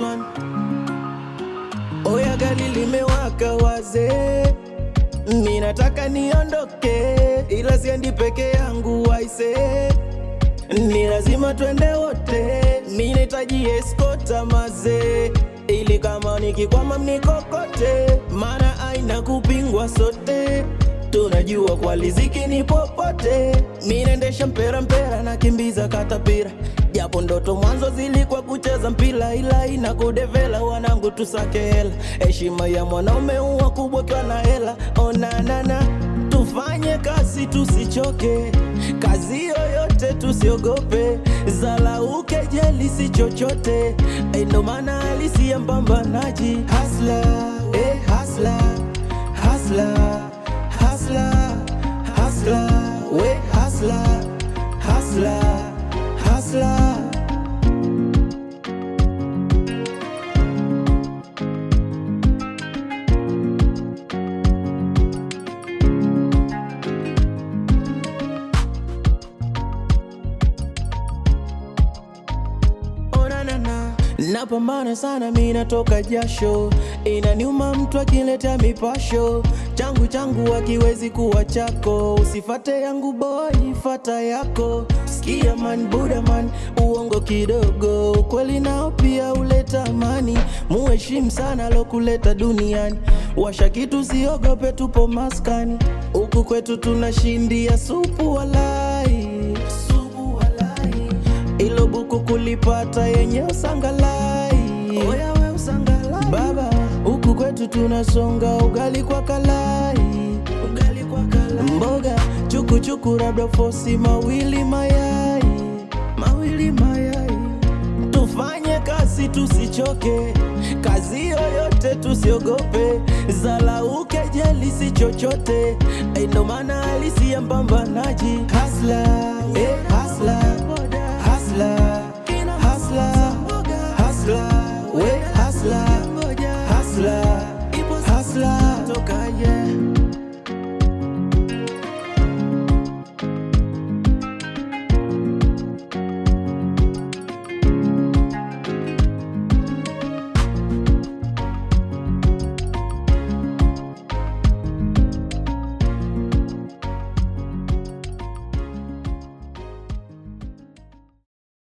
one. Oya gari limewaka wazee, ninataka niondoke, ila siendi peke yangu waise, ni lazima twende wote. Mimi nahitaji escort mazee, ili kama nikikwama mnikokote, maana aina kupingwa sote, tunajua kwa riziki ni popote. Mimi naendesha mpera na kimbiza katapira, japo ndoto mwanzo zilikuwa kucheza mpira, ila ina kudevela wanangu tusake hela. Heshima ya mwanaume huwa kubwa kwa na hela. Onanana, tufanye kazi tusichoke, kazi yoyote tusiogope, zalauke jeli si chochote, ndo maana halisi ya mpambanaji. Hustler, hustler, hustler, hustler, hustler, we hustler, hustler, hustler. Napambana sana mimi natoka jasho, inaniuma mtu akileta mipasho, changu hakiwezi kuwa chako, usifate yangu boy, fata yako. Sikia man, buda man, uongo kidogo, ukweli nao pia uleta amani, muheshimu sana lokuleta duniani, washa kitu siogope, tupo maskani, huku kwetu tunashindia supu walai, ilo buku kulipata yenye usangalai. Oya we usangalai baba, huku kwetu tunasonga ugali kwa kalai, ugali kwa kalai, mboga chuku labda fosi mawili mayai, mawili mayai. Tufanye kazi tusichoke, kazi yoyote tusiogope, zalauke jeli si chochote, ndo maana halisi ya mpambanaji. Hustler, hustler.